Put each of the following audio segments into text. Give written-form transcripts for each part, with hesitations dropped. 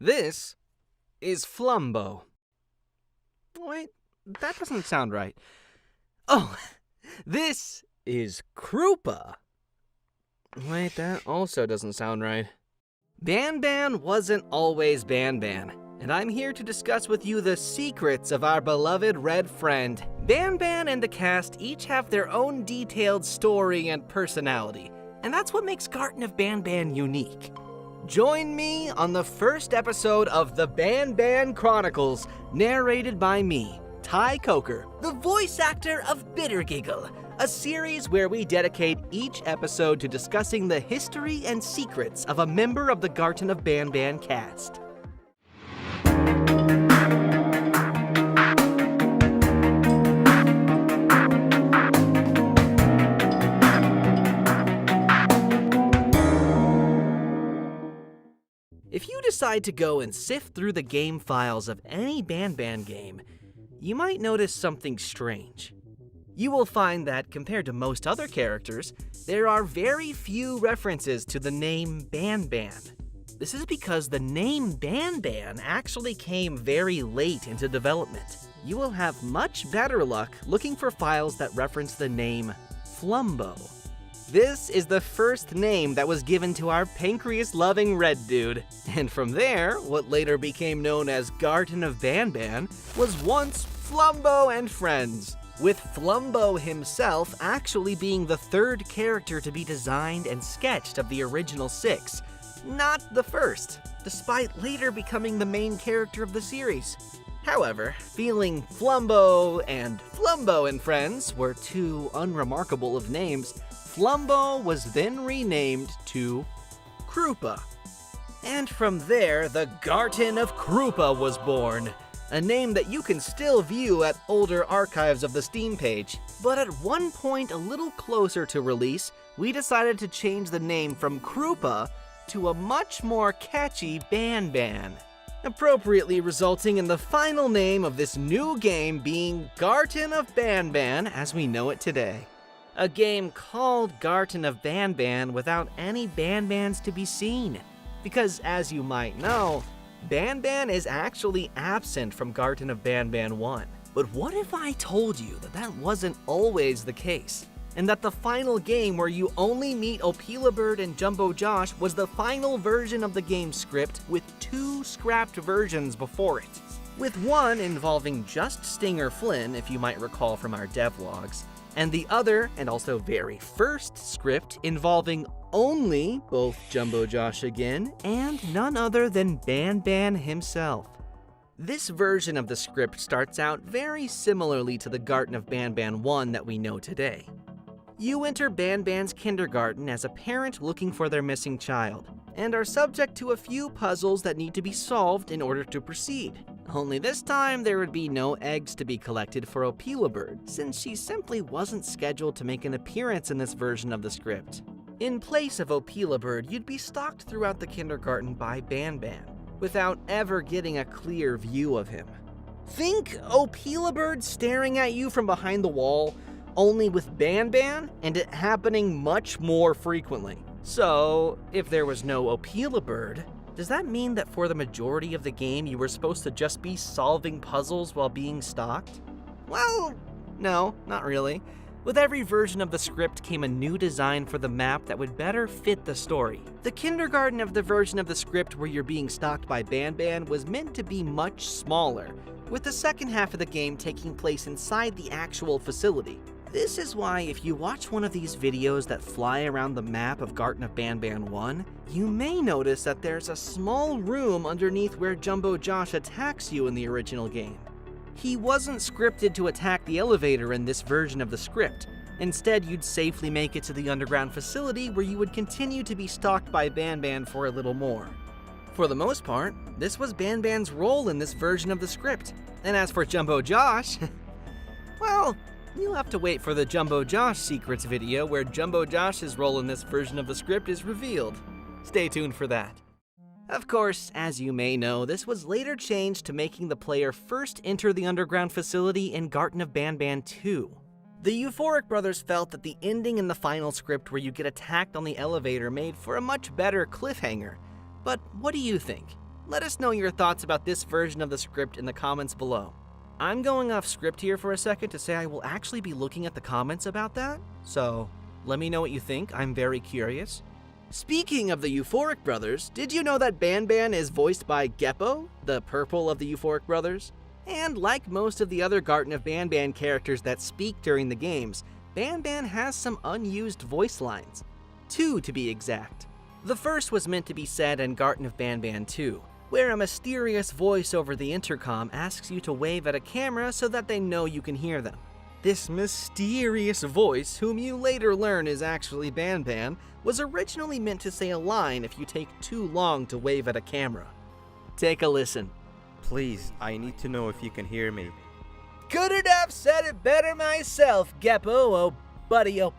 This is Flumbo. Wait, that doesn't sound right. Oh, this is Krupa. Wait, that also doesn't sound right. Banban wasn't always Banban, and I'm here to discuss with you the secrets of our beloved red friend. Banban and the cast each have their own detailed story and personality, and that's what makes Garten of Banban unique. Join me on the first episode of the Banban Chronicles, narrated by me, Ty Coker, the voice actor of Bittergiggle, a series where we dedicate each episode to discussing the history and secrets of a member of the Garten of Banban cast. If you decide to go and sift through the game files of any Banban game, you might notice something strange. You will find that, compared to most other characters, there are very few references to the name Banban. This is because the name Banban actually came very late into development. You will have much better luck looking for files that reference the name Flumbo. This is the first name that was given to our pancreas-loving red dude, and from there, what later became known as Garten of Banban was once Flumbo and Friends, with Flumbo himself actually being the third character to be designed and sketched of the original 6, not the first, despite later becoming the main character of the series. However, feeling Flumbo and Friends were too unremarkable of names, Flumbo was then renamed to Krupa. And from there, the Garten of Krupa was born, a name that you can still view at older archives of the Steam page. But at one point a little closer to release, we decided to change the name from Krupa to a much more catchy Banban, appropriately resulting in the final name of this new game being Garten of Banban as we know it today. A game called Garten of Banban without any Banbans to be seen. Because as you might know, Banban is actually absent from Garten of Banban 1. But what if I told you that that wasn't always the case? And that the final game where you only meet Opilabird and Jumbo Josh was the final version of the game script with 2 scrapped versions before it. With one involving just Stinger Flynn, if you might recall from our devlogs, and the other, and also very first script, involving only both Jumbo Josh again, and none other than Banban himself. This version of the script starts out very similarly to the Garten of Banban 1 that we know today. You enter Banban's kindergarten as a parent looking for their missing child, and are subject to a few puzzles that need to be solved in order to proceed. Only this time, there would be no eggs to be collected for Opilabird, since she simply wasn't scheduled to make an appearance in this version of the script. In place of Opilabird, you'd be stalked throughout the kindergarten by Banban, without ever getting a clear view of him. Think Opilabird staring at you from behind the wall, only with Banban, and it happening much more frequently. So, if there was no Opilabird, does that mean that for the majority of the game you were supposed to just be solving puzzles while being stalked? Well, no, not really. With every version of the script came a new design for the map that would better fit the story. The kindergarten of the version of the script where you're being stalked by Banban was meant to be much smaller, with the second half of the game taking place inside the actual facility. This is why if you watch one of these videos that fly around the map of Garten of Banban 1, you may notice that there's a small room underneath where Jumbo Josh attacks you in the original game. He wasn't scripted to attack the elevator in this version of the script. Instead, you'd safely make it to the underground facility where you would continue to be stalked by Banban for a little more. For the most part, this was Banban's role in this version of the script. And as for Jumbo Josh, well, you'll have to wait for the Jumbo Josh Secrets video where Jumbo Josh's role in this version of the script is revealed. Stay tuned for that. Of course, as you may know, this was later changed to making the player first enter the underground facility in Garten of Banban 2. The Euphoric brothers felt that the ending in the final script where you get attacked on the elevator made for a much better cliffhanger. But what do you think? Let us know your thoughts about this version of the script in the comments below. I'm going off script here for a second to say I will actually be looking at the comments about that, so let me know what you think. I'm very curious. Speaking of the Euphoric Brothers, did you know that Banban is voiced by Geppo, the purple of the Euphoric Brothers? And like most of the other Garten of Banban characters that speak during the games, Banban has some unused voice lines. 2 to be exact. The first was meant to be said in Garten of Banban 2, where a mysterious voice over the intercom asks you to wave at a camera so that they know you can hear them. This mysterious voice, whom you later learn is actually Banban, was originally meant to say a line if you take too long to wave at a camera. Take a listen. Please, I need to know if you can hear me. Couldn't have said it better myself, Geppo, oh buddy, oh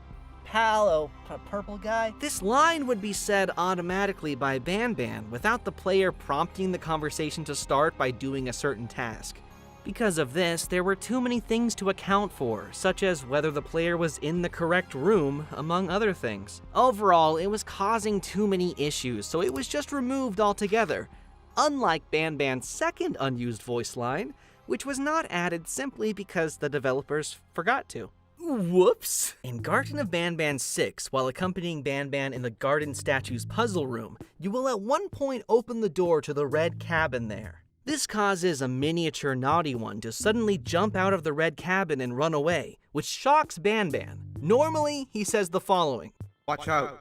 pal, oh purple guy. This line would be said automatically by Banban without the player prompting the conversation to start by doing a certain task. Because of this, there were too many things to account for, such as whether the player was in the correct room, among other things. Overall, it was causing too many issues, so it was just removed altogether. Unlike Banban's second unused voice line, which was not added simply because the developers forgot to. Whoops! In Garten of Banban 6, while accompanying Banban in the Garden Statue's puzzle room, you will at one point open the door to the red cabin there. This causes a miniature naughty one to suddenly jump out of the red cabin and run away, which shocks Banban. Normally, he says the following: Watch out!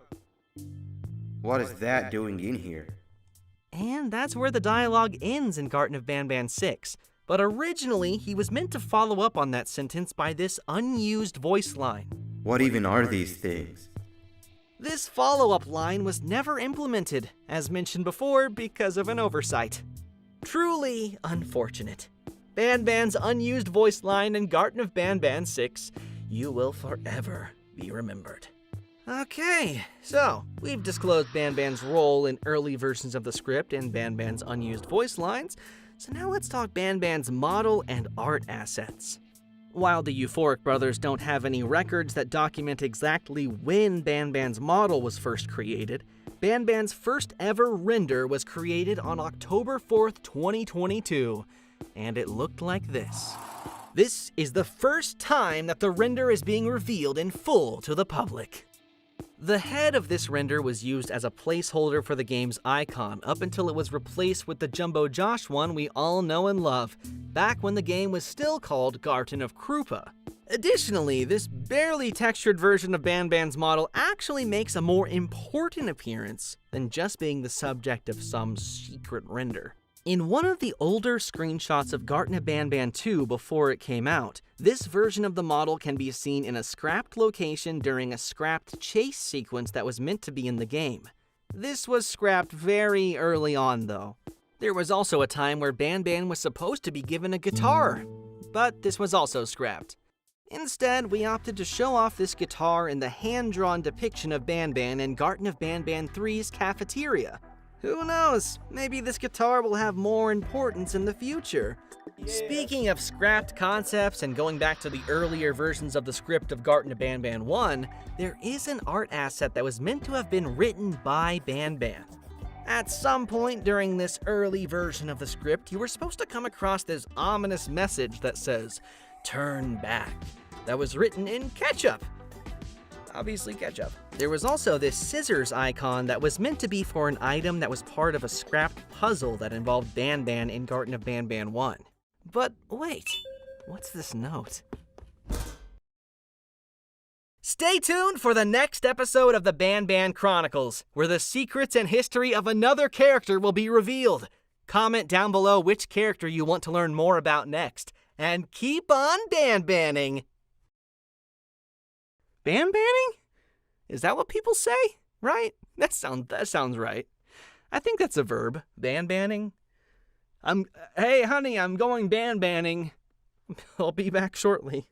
What is that doing in here? And that's where the dialogue ends in Garten of Banban 6. But originally, he was meant to follow up on that sentence by this unused voice line. What even are these things? This follow-up line was never implemented, as mentioned before, because of an oversight. Truly unfortunate. Banban's unused voice line in Garten of Banban 6, you will forever be remembered. Okay, so we've disclosed Banban's role in early versions of the script and Banban's unused voice lines, so now let's talk Banban's model and art assets. While the Euphoric Brothers don't have any records that document exactly when Banban's model was first created, Banban's first ever render was created on October 4th, 2022, and it looked like this. This is the first time that the render is being revealed in full to the public. The head of this render was used as a placeholder for the game's icon up until it was replaced with the Jumbo Josh one we all know and love, back when the game was still called Garten of Krupa. Additionally, this barely textured version of Banban's model actually makes a more important appearance than just being the subject of some secret render. In one of the older screenshots of Garten of Banban 2 before it came out, this version of the model can be seen in a scrapped location during a scrapped chase sequence that was meant to be in the game. This was scrapped very early on though. There was also a time where Banban was supposed to be given a guitar, but this was also scrapped. Instead, we opted to show off this guitar in the hand-drawn depiction of Banban in Garten of Banban 3's cafeteria. Who knows, maybe this guitar will have more importance in the future. Yeah. Speaking of scrapped concepts and going back to the earlier versions of the script of Garten of Banban 1, there is an art asset that was meant to have been written by Banban. At some point during this early version of the script, you were supposed to come across this ominous message that says, "Turn back," that was written in ketchup. Obviously ketchup. There was also this scissors icon that was meant to be for an item that was part of a scrapped puzzle that involved Banban in Garten of Banban 1. But wait, what's this note? Stay tuned for the next episode of the Banban Chronicles, where the secrets and history of another character will be revealed. Comment down below which character you want to learn more about next, and keep on Banbanning! Banbanning? Is that what people say? Right? That sounds right. I think that's a verb. Banbanning. Hey honey, I'm going Banbanning. I'll be back shortly.